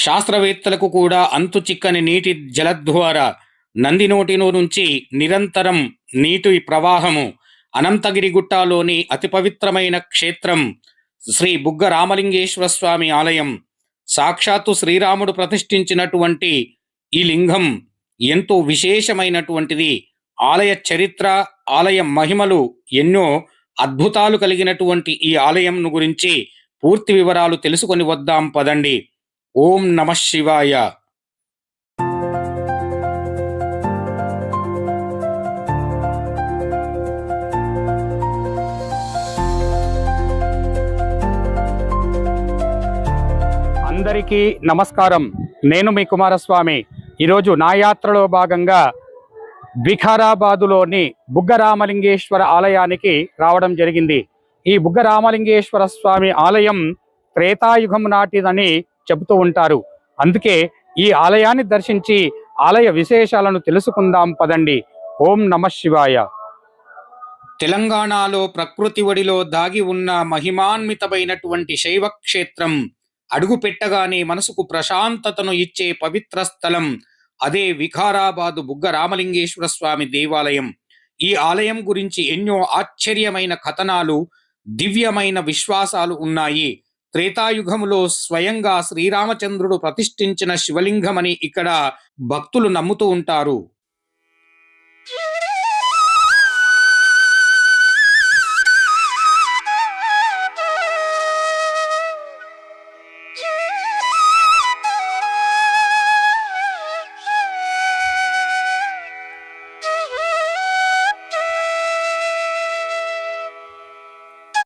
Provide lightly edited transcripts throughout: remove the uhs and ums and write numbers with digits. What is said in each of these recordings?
శాస్త్రవేత్తలకు కూడా అంతు చిక్కని నీటి జలద్వార నంది నోటిలో నుంచి నిరంతరం నీటి ప్రవాహము అనంతగిరి గుట్టలోని అతి పవిత్రమైన క్షేత్రం శ్రీ బుగ్గ రామలింగేశ్వర స్వామి ఆలయం. సాక్షాత్తు శ్రీరాముడు ప్రతిష్ఠించినటువంటి ఈ లింగం ఎంతో విశేషమైనటువంటిది. ఆలయ చరిత్ర, ఆలయ మహిమలు ఎన్నో అద్భుతాలు కలిగినటువంటి ఈ ఆలయం గురించి పూర్తి వివరాలు తెలుసుకొని వద్దాం పదండి. ఓం నమ శివాయ. అందరికీ నమస్కారం. నేను మీ కుమారస్వామి. ఈరోజు నా యాత్రలో భాగంగా వికారాబాదులోని బుగ్గ రామలింగేశ్వర ఆలయానికి రావడం జరిగింది. ఈ బుగ్గ రామలింగేశ్వర స్వామి ఆలయం త్రేతాయుగం నాటిదని చెబుతూ ఉంటారు. అందుకే ఈ ఆలయాన్ని దర్శించి ఆలయ విశేషాలను తెలుసుకుందాం పదండి. ఓం నమ శివాయ. తెలంగాణలో ప్రకృతి ఒడిలో దాగి ఉన్న మహిమాన్వితమైనటువంటి శైవ క్షేత్రం. అడుగు పెట్టగానే మనసుకు ప్రశాంతతను ఇచ్చే పవిత్ర స్థలం అదే వికారాబాదు బుగ్గ రామలింగేశ్వర స్వామి దేవాలయం. ఈ ఆలయం గురించి ఎన్నో ఆశ్చర్యమైన కథనాలు, దివ్యమైన విశ్వాసాలు ఉన్నాయి. త్రేతాయుగములో స్వయంగా శ్రీరామచంద్రుడు ప్రతిష్ఠించిన శివలింగమని ఇక్కడ భక్తులు నమ్ముతూ ఉంటారు.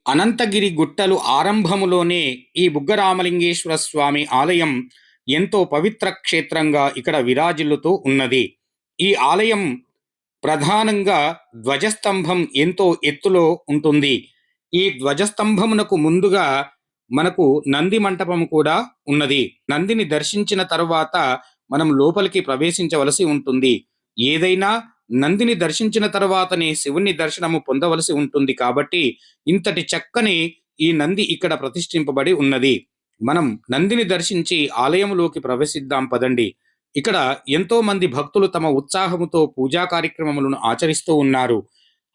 అనంతగిరి గుట్టలు ఆరంభములోనే ఈ బుగ్గరామలింగేశ్వర స్వామి ఆలయం ఎంతో పవిత్ర క్షేత్రంగా ఇక్కడ విరాజిల్లుతూ ఉన్నది. ఈ ఆలయం ప్రధానంగా ధ్వజస్తంభం ఎంతో ఎత్తులో ఉంటుంది. ఈ ధ్వజస్తంభమునకు ముందుగా మనకు నంది మంటపం కూడా ఉన్నది. నందిని దర్శించిన తరువాత మనం లోపలికి ప్రవేశించవలసి ఉంటుంది. ఏదైనా నందిని దర్శించిన తర్వాతనే శివుని దర్శనము పొందవలసి ఉంటుంది. కాబట్టి ఇంతటి చక్కని ఈ నంది ఇక్కడ ప్రతిష్ఠింపబడి ఉన్నది. మనం నందిని దర్శించి ఆలయంలోకి ప్రవేశిద్దాం పదండి. ఇక్కడ ఎంతో మంది భక్తులు తమ ఉత్సాహముతో పూజా కార్యక్రమములను ఆచరిస్తూ ఉన్నారు.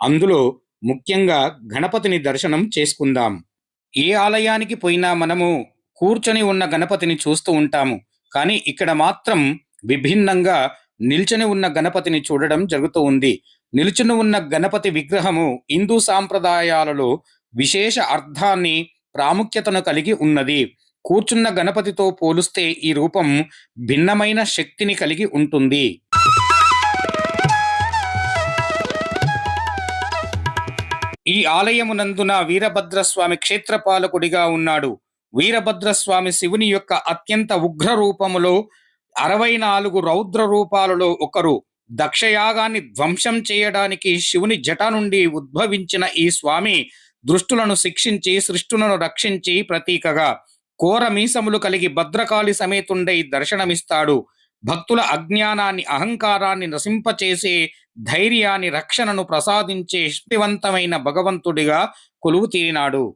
అందులో ముఖ్యంగా గణపతిని దర్శనం చేసుకుందాం. ఏ ఆలయానికి పోయినా మనము కూర్చొని ఉన్న గణపతిని చూస్తూ ఉంటాము. కానీ ఇక్కడ మాత్రం విభిన్నంగా నిల్చొని ఉన్న గణపతిని చూడడం జరుగుతూ ఉంది. నిల్చుని ఉన్న గణపతి విగ్రహము హిందూ సాంప్రదాయాలలో విశేష అర్థాన్ని, ప్రాముఖ్యతను కలిగి ఉన్నది. కూర్చున్న గణపతితో పోలిస్తే ఈ రూపం భిన్నమైన శక్తిని కలిగి ఉంటుంది. ఈ ఆలయమునందున వీరభద్రస్వామి క్షేత్రపాలకుడిగా ఉన్నాడు. వీరభద్రస్వామి శివుని యొక్క అత్యంత ఉగ్ర రూపములో 64 రౌద్ర రూపాలలో ఒకరు. దక్షయాగాన్ని ధ్వంసం చేయడానికి శివుని జట నుండి ఉద్భవించిన ఈ స్వామి దృష్టులను శిక్షించి సృష్టులను రక్షించి ప్రతీకగా కోర మీసములు కలిగి భద్రకాళి సమేతుండై దర్శనమిస్తాడు. భక్తుల అజ్ఞానాన్ని, అహంకారాన్ని నశింపచేసే ధైర్యాన్ని, రక్షణను ప్రసాదించే శక్తివంతమైన భగవంతుడిగా కొలువు తీరినాడు.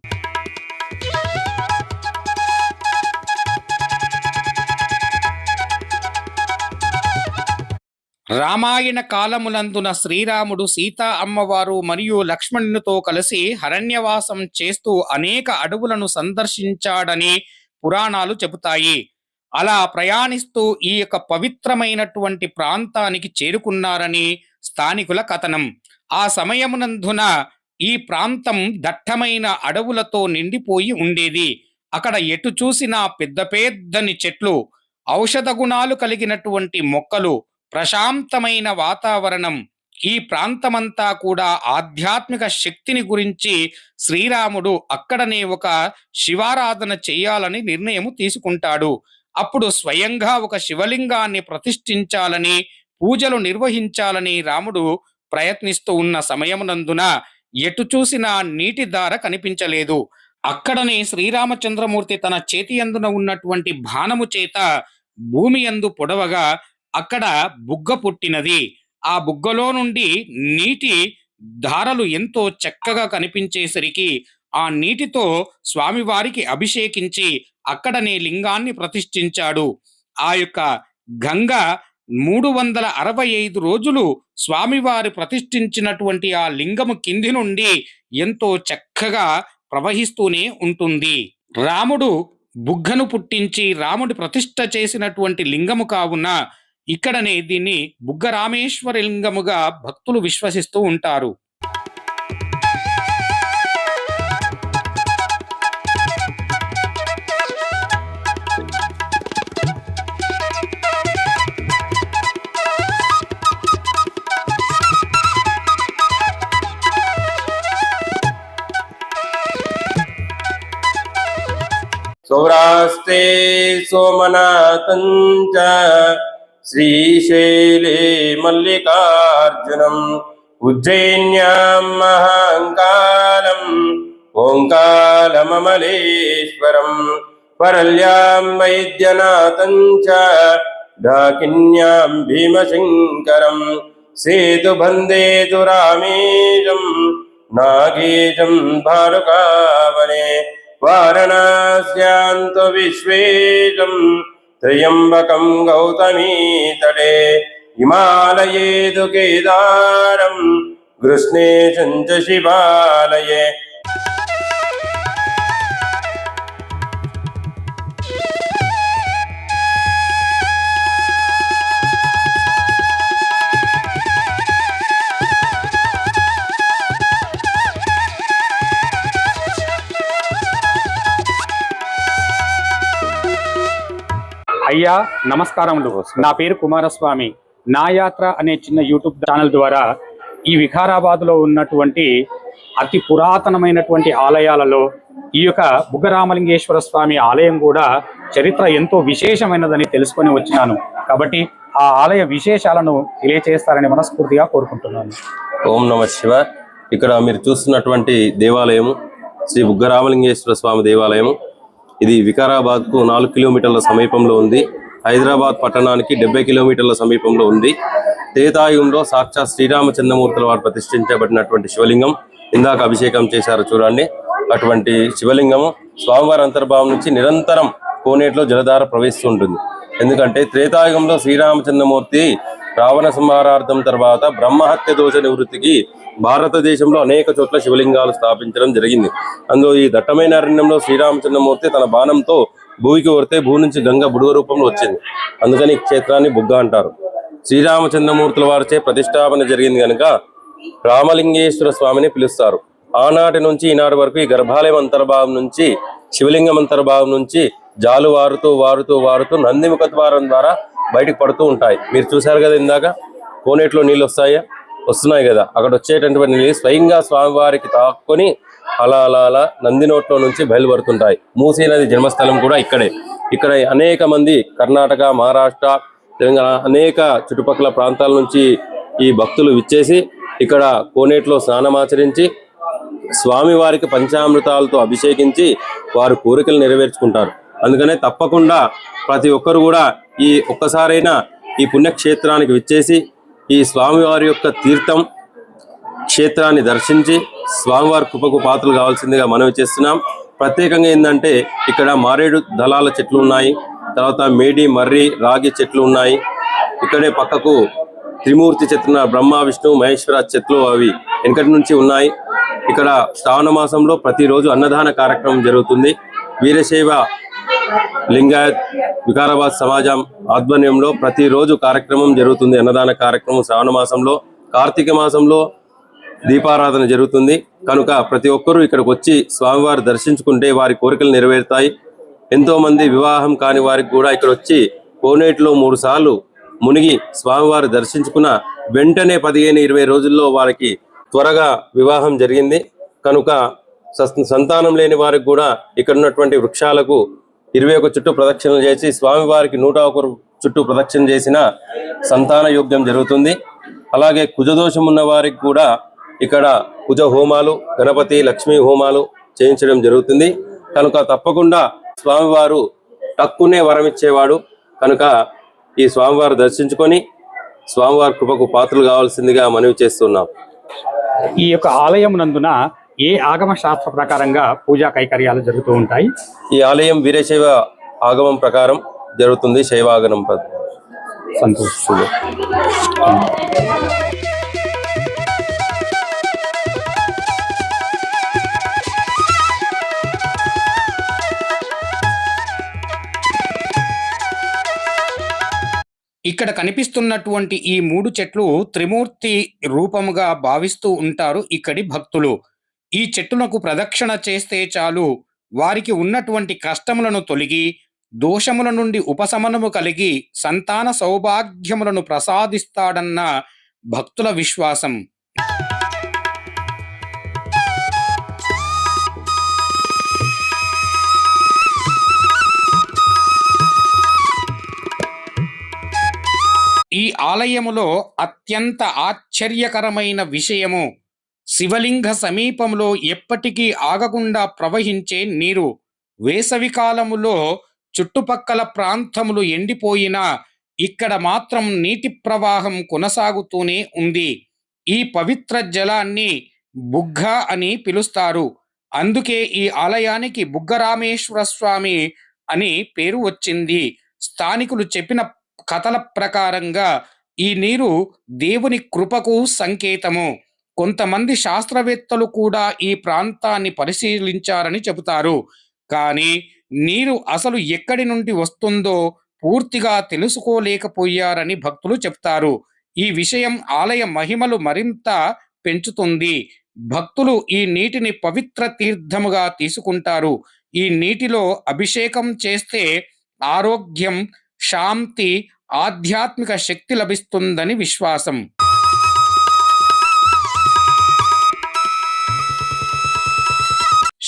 రామాయణ కాలములందున శ్రీరాముడు, సీతా అమ్మవారు మరియు లక్ష్మణునితో కలిసి అరణ్యవాసం చేస్తూ అనేక అడవులను సందర్శించాడని పురాణాలు చెబుతాయి. అలా ప్రయాణిస్తూ ఈ యొక్క పవిత్రమైనటువంటి ప్రాంతానికి చేరుకున్నారని స్థానికుల కథనం. ఆ సమయమునందున ఈ ప్రాంతం దట్టమైన అడవులతో నిండిపోయి ఉండేది. అక్కడ ఎటు చూసినా పెద్ద పెద్దని చెట్లు, ఔషధ గుణాలు కలిగినటువంటి మొక్కలు, ప్రశాంతమైన వాతావరణం. ఈ ప్రాంతమంతా కూడా ఆధ్యాత్మిక శక్తిని గురించి శ్రీరాముడు అక్కడనే ఒక శివారాధన చేయాలని నిర్ణయం తీసుకుంటాడు. అప్పుడు స్వయంగా ఒక శివలింగాన్ని ప్రతిష్ఠించాలని, పూజలు నిర్వహించాలని రాముడు ప్రయత్నిస్తూ ఉన్న సమయమునందున ఎటు చూసినా నీటి దార కనిపించలేదు. అక్కడనే శ్రీరామచంద్రమూర్తి తన చేతి యందున ఉన్నటువంటి బాణము చేత భూమి యందు పొడవగా అక్కడ బుగ్గ పుట్టినది. ఆ బుగ్గలో నుండి నీటి ధారలు ఎంతో చక్కగా కనిపించేసరికి ఆ నీటితో స్వామివారికి అభిషేకించి అక్కడనే లింగాన్ని ప్రతిష్ఠించాడు. ఆ యొక్క గంగ 365 రోజులు స్వామివారి ప్రతిష్ఠించినటువంటి ఆ లింగము కింది నుండి ఎంతో చక్కగా ప్రవహిస్తూనే ఉంటుంది. రాముడు బుగ్గను పుట్టించి రాముడి ప్రతిష్ఠ చేసినటువంటి లింగము కావున ఇక్కడనే దీన్ని బుగ్గ రామేశ్వర లింగముగా భక్తులు విశ్వసిస్తూ ఉంటారు. सौराष्ट्रे सोमनाथञ्च श्रीशैले मल्लिकार्जुनम् उज्जैन्यां महाकालम् ओङ्कारममलेश्वरम् परल्यां वैद्यनाथञ्च डाकिन्यां भीमशङ्करम् सेतुबन्धेतु रामेशं नागेशं भालुकावने वारणास्यान्तो विश्वेशं त्र्यम्बकं गौतमी तटे हिमालये तु केदारं कृष्णेशं च शिवालये। అయ్యా నమస్కారములు. నా పేరు కుమారస్వామి. నా యాత్ర అనే చిన్న యూట్యూబ్ ఛానల్ ద్వారా ఈ వికారాబాద్లో ఉన్నటువంటి అతి పురాతనమైనటువంటి ఆలయాలలో ఈ యొక్క బుగ్గరామలింగేశ్వర స్వామి ఆలయం కూడా చరిత్ర ఎంతో విశేషమైనదని తెలుసుకొని వచ్చినాను. కాబట్టి ఆ ఆలయ విశేషాలను తెలియచేస్తారని మనస్ఫూర్తిగా కోరుకుంటున్నాను. ఓం నమ శివ. ఇక్కడ మీరు చూస్తున్నటువంటి దేవాలయం శ్రీ బుగ్గరామలింగేశ్వర స్వామి దేవాలయం. ఇది వికారాబాద్కు 4 కిలోమీటర్ల సమీపంలో ఉంది. హైదరాబాద్ పట్టణానికి 70 కిలోమీటర్ల సమీపంలో ఉంది. త్రేతాయుగంలో సాక్షాత్ శ్రీరామచంద్రమూర్తుల వారు ప్రతిష్ఠించబడినటువంటి శివలింగం. ఇందాక అభిషేకం చేశారు చూడండి. అటువంటి శివలింగము స్వామివారి అంతర్భావం నుంచి నిరంతరం కోనేటిలో జలధార ప్రవహిస్తుంటుంది. ఎందుకంటే త్రేతాయుగంలో శ్రీరామచంద్రమూర్తి రావణ సంహారార్థం తర్వాత బ్రహ్మహత్య దోష నివృత్తికి భారతదేశంలో అనేక చోట్ల శివలింగాలు స్థాపించడం జరిగింది. అందులో ఈ దట్టమైన అరణ్యంలో శ్రీరామచంద్రమూర్తి తన బాణంతో భూమికి కొడితే భూ నుంచి గంగ బుడుగ రూపంలో వచ్చింది. అందుకని ఈ క్షేత్రాన్ని బుగ్గ అంటారు. శ్రీరామచంద్రమూర్తుల వారిచే ప్రతిష్టాపన జరిగింది కనుక రామలింగేశ్వర స్వామిని పిలుస్తారు. ఆనాటి నుంచి ఈనాటి వరకు ఈ గర్భాలయం అంతర్భావం నుంచి శివలింగం అంతర్భావం నుంచి జాలు వారుతూ వారుతూ వారుతూ నందిముఖ ద్వారం ద్వారా బయటకు పడుతూ ఉంటాయి. మీరు చూశారు కదా ఇందాక కోనేటిలో నీళ్ళు వస్తున్నాయి కదా. అక్కడ వచ్చేటటువంటి నీళ్ళు స్వయంగా స్వామివారికి తాక్కొని అలా అలా అలా నంది నోట్లో నుంచి బయలుపడుతుంటాయి. మూసీ నది జన్మస్థలం కూడా ఇక్కడే. ఇక్కడ అనేక మంది కర్ణాటక, మహారాష్ట్ర, తెలంగాణ అనేక చుట్టుపక్కల ప్రాంతాల నుంచి ఈ భక్తులు విచ్చేసి ఇక్కడ కోనేటిలో స్నానమాచరించి స్వామివారికి పంచామృతాలతో అభిషేకించి వారు కోరికలు నెరవేర్చుకుంటారు. అందుకనే తప్పకుండా ప్రతి ఒక్కరు కూడా ఈ ఒక్కసారైనా ఈ పుణ్యక్షేత్రానికి విచ్చేసి ఈ స్వామివారి యొక్క తీర్థం క్షేత్రాన్ని దర్శించి స్వామివారి కృపకు పాత్రలు కావాల్సిందిగా మనవి చేస్తున్నాం. ప్రత్యేకంగా ఏంటంటే ఇక్కడ మారేడు దళాల చెట్లు ఉన్నాయి, తర్వాత మేడి, మర్రి, రాగి చెట్లు ఉన్నాయి. ఇక్కడే పక్కకు త్రిమూర్తి చెట్లు, బ్రహ్మ, విష్ణు, మహేశ్వర చెట్లు అవి వెనకటి నుంచి ఉన్నాయి. ఇక్కడ శ్రావణ మాసంలో ప్రతిరోజు అన్నదాన కార్యక్రమం జరుగుతుంది. వీరశైవ లింగాయత్ వికారాబాద్ సమాజం ఆధ్వర్యంలో ప్రతిరోజు కార్యక్రమం జరుగుతుంది. అన్నదాన కార్యక్రమం శ్రావణ మాసంలో, కార్తీక మాసంలో దీపారాధన జరుగుతుంది. కనుక ప్రతి ఒక్కరూ ఇక్కడికి వచ్చి స్వామివారి దర్శించుకుంటే వారి కోరికలు నెరవేరుతాయి. ఎంతో మంది వివాహం కాని వారికి కూడా ఇక్కడ వచ్చి కోనేటిలో 3 సార్లు మునిగి స్వామివారి దర్శించుకున్న వెంటనే 15-20 రోజుల్లో వారికి త్వరగా వివాహం జరిగింది. కనుక సంతానం లేని వారికి కూడా ఇక్కడ ఉన్నటువంటి వృక్షాలకు 21 చుట్టూ ప్రదక్షిణలు చేసి స్వామివారికి 101 చుట్టూ ప్రదక్షిణ చేసిన సంతాన యోగ్యం జరుగుతుంది. అలాగే కుజదోషం ఉన్న వారికి కూడా ఇక్కడ కుజ హోమాలు, గణపతి, లక్ష్మీ హోమాలు చేయించడం జరుగుతుంది. కనుక తప్పకుండా స్వామివారు తక్కువనే వరం ఇచ్చేవాడు. కనుక ఈ స్వామివారు దర్శించుకొని స్వామివారి కృపకు పాత్రలు కావాల్సిందిగా మనవి చేస్తున్నాం. ఈ యొక్క ఆలయం నందున ఏ ఆగమ శాస్త్ర ప్రకారంగా పూజా కైకర్యాలు జరుగుతూ ఉంటాయి? ఈ ఆలయం వీరశైవ ఆగమం ప్రకారం జరుగుతుంది శైవాగనం సంతోష్. ఇక్కడ కనిపిస్తున్నటువంటి ఈ 3 చెట్లు త్రిమూర్తి రూపముగా భావిస్తూ ఉంటారు ఇక్కడి భక్తులు. ఈ చెట్టులకు ప్రదక్షిణ చేస్తే చాలు వారికి ఉన్నటువంటి కష్టములను తొలగి, దోషముల నుండి ఉపశమనము కలిగి సంతాన సౌభాగ్యములను ప్రసాదిస్తాడన్న భక్తుల విశ్వాసం. ఈ ఆలయములో అత్యంత ఆశ్చర్యకరమైన విషయము శివలింగ సమీపంలో ఎప్పటికీ ఆగకుండా ప్రవహించే నీరు. వేసవి కాలములో చుట్టుపక్కల ప్రాంతములు ఎండిపోయినా ఇక్కడ మాత్రం నీటి ప్రవాహం కొనసాగుతూనే ఉంది. ఈ పవిత్ర జలాన్ని బుగ్గ అని పిలుస్తారు. అందుకే ఈ ఆలయానికి బుగ్గరామేశ్వర స్వామి అని పేరు వచ్చింది. స్థానికులు చెప్పిన కథల ప్రకారంగా ఈ నీరు దేవుని కృపకు సంకేతము. కొంతమంది శాస్త్రవేత్తలు కూడా ఈ ప్రాంతాన్ని పరిశీలించారని చెబుతారు. కానీ నీరు అసలు ఎక్కడి నుండి వస్తుందో పూర్తిగా తెలుసుకోలేకపోయారని భక్తులు చెప్తారు. ఈ విషయం ఆలయ మహిమలు మరింత పెంచుతుంది. భక్తులు ఈ నీటిని పవిత్ర తీర్థముగా తీసుకుంటారు. ఈ నీటిలో అభిషేకం చేస్తే ఆరోగ్యం, శాంతి, ఆధ్యాత్మిక శక్తి లభిస్తుందని విశ్వాసం.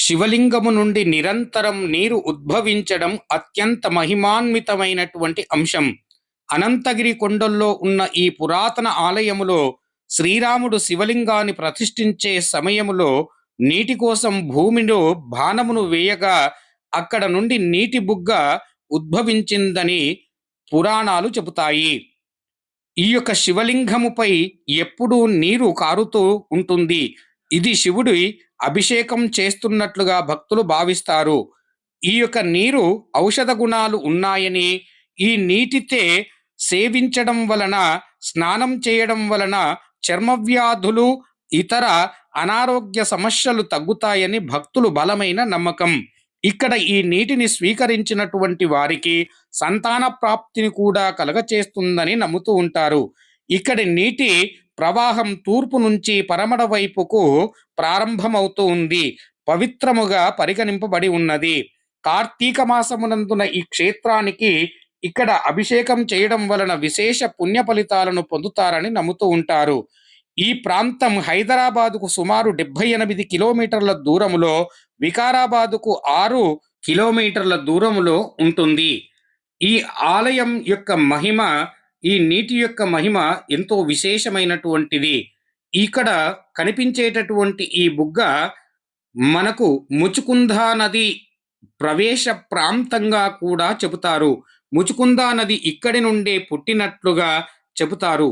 శివలింగము నుండి నిరంతరం నీరు ఉద్భవించడం అత్యంత మహిమాన్వితమైనటువంటి అంశం. అనంతగిరి కొండల్లో ఉన్న ఈ పురాతన ఆలయములో శ్రీరాముడు శివలింగాన్ని ప్రతిష్ఠించే సమయములో నీటి కోసం భూమిలో బాణమును వేయగా అక్కడ నుండి నీటి బుగ్గ ఉద్భవించిందని పురాణాలు చెబుతాయి. ఈ యొక్క శివలింగముపై ఎప్పుడూ నీరు కారుతూ ఉంటుంది. ఇది శివుడి అభిషేకం చేస్తున్నట్లుగా భక్తులు భావిస్తారు. ఈ యొక్క నీరు ఔషధ గుణాలు ఉన్నాయని, ఈ నీటితే సేవించడం వలన, స్నానం చేయడం వలన చర్మ వ్యాధులు, ఇతర అనారోగ్య సమస్యలు తగ్గుతాయని భక్తులు బలమైన నమ్మకం. ఇక్కడ ఈ నీటిని స్వీకరించినటువంటి వారికి సంతాన ప్రాప్తిని కూడా కలగచేస్తుందని నమ్ముతూ ఉంటారు. ఇక్కడి నీటి ప్రవాహం తూర్పు నుంచి పరమడ వైపుకు ప్రారంభమవుతూ ఉంది. పవిత్రముగా పరిగణింపబడి ఉన్నది. కార్తీక మాసమునందున ఈ క్షేత్రానికి ఇక్కడ అభిషేకం చేయడం వలన విశేష పుణ్య ఫలితాలను పొందుతారని నమ్ముతూ ఉంటారు. ఈ ప్రాంతం హైదరాబాదుకు సుమారు 78 కిలోమీటర్ల దూరములో, వికారాబాదుకు 6 కిలోమీటర్ల దూరములో ఉంటుంది. ఈ ఆలయం యొక్క మహిమ, ఈ నీటి యొక్క మహిమ ఎంతో విశేషమైనటువంటిది. ఇక్కడ కనిపించేటటువంటి ఈ బుగ్గ మనకు ముచుకుందా నది ప్రవేశ ప్రాంతంగా కూడా చెబుతారు. ముచుకుందా నది ఇక్కడి నుండే పుట్టినట్లుగా చెబుతారు.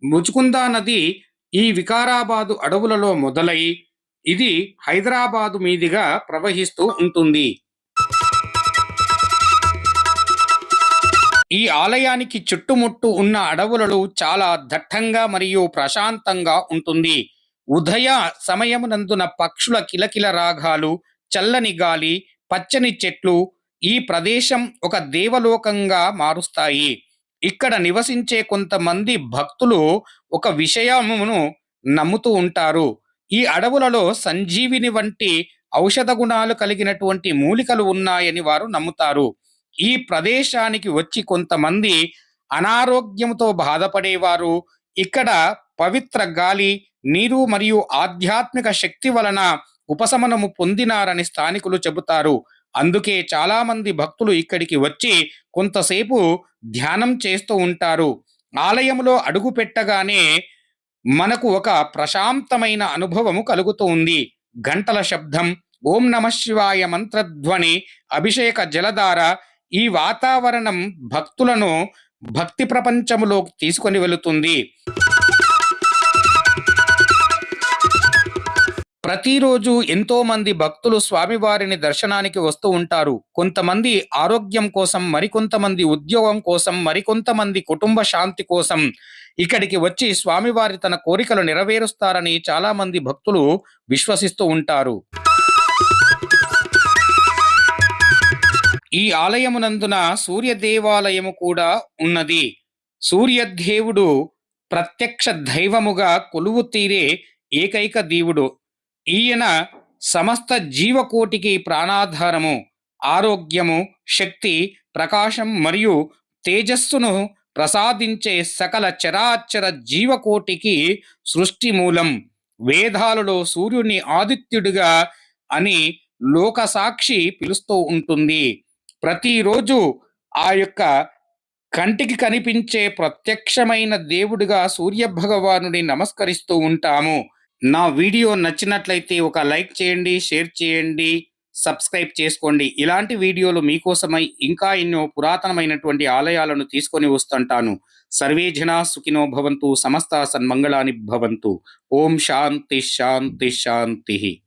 ముచుకుందా నది ఈ వికారాబాదు అడవులలో మొదలై ఇది హైదరాబాదు మీదుగా ప్రవహిస్తూ ఉంటుంది. ఈ ఆలయానికి చుట్టుముట్టు ఉన్న అడవులలో చాలా దట్టంగా మరియు ప్రశాంతంగా ఉంటుంది. ఉదయ సమయమునందున పక్షుల కిలకిల రాగాలు, చల్లని గాలి, పచ్చని చెట్లు ఈ ప్రదేశం ఒక దేవలోకంగా మారుస్తాయి. ఇక్కడ నివసించే కొంతమంది భక్తులు ఒక విషయమును నమ్ముతూ ఉంటారు. ఈ అడవులలో సంజీవిని వంటి ఔషధ గుణాలు కలిగినటువంటి మూలికలు ఉన్నాయని వారు నమ్ముతారు. ఈ ప్రదేశానికి వచ్చి కొంతమంది అనారోగ్యంతో బాధపడేవారు ఇక్కడ పవిత్ర గాలి, నీరు మరియు ఆధ్యాత్మిక శక్తి వలన ఉపశమనము పొందినారని స్థానికులు చెబుతారు. అందుకే చాలా మంది భక్తులు ఇక్కడికి వచ్చి కొంతసేపు ధ్యానం చేస్తూ ఉంటారు. ఆలయంలో అడుగు పెట్టగానే మనకు ఒక ప్రశాంతమైన అనుభవము కలుగుతూ ఉంది. గంటల శబ్దం, ఓం నమః శివాయ మంత్రధ్వని, అభిషేక జలధార, ఈ వాతావరణం భక్తులను భక్తి ప్రపంచములోకి తీసుకొని వెళుతుంది. ప్రతిరోజు ఎంతో మంది భక్తులు స్వామివారిని దర్శనానికి వస్తూ ఉంటారు. కొంతమంది ఆరోగ్యం కోసం, మరికొంతమంది ఉద్యోగం కోసం, మరికొంతమంది కుటుంబ శాంతి కోసం ఇక్కడికి వచ్చి స్వామివారి తన కోరికలు నెరవేరుస్తారని చాలా మంది భక్తులు విశ్వసిస్తూ ఉంటారు. ఈ ఆలయమునందున సూర్య దేవాలయము కూడా ఉన్నది. సూర్యదేవుడు ప్రత్యక్ష దైవముగా కొలువు తీరే ఏకైక దేవుడు. ఈయన సమస్త జీవకోటికి ప్రాణాధారము, ఆరోగ్యము, శక్తి, ప్రకాశం మరియు తేజస్సును ప్రసాదించే సకల చరాచర జీవకోటికి సృష్టి మూలం. వేదాలలో సూర్యుని ఆదిత్యుడిగా అని లోకసాక్షి పిలుస్తూ ఉంటుంది. ప్రతిరోజు ఆ యొక్క కంటికి కనిపించే ప్రత్యక్షమైన దేవుడిగా సూర్య భగవానుని నమస్కరిస్తూ ఉంటాము. నా వీడియో నచ్చినట్లయితే ఒక లైక్ చేయండి, షేర్ చేయండి, సబ్స్క్రైబ్ చేసుకోండి. ఇలాంటి వీడియోలు మీకోసమై ఇంకా ఎన్నో పురాతనమైనటువంటి ఆలయాలను తీసుకొని వస్తుంటాను. సర్వే జనా సుఖినో భవంతు, సమస్త సన్మంగళాని భవంతు. ఓం శాంతి శాంతి శాంతి.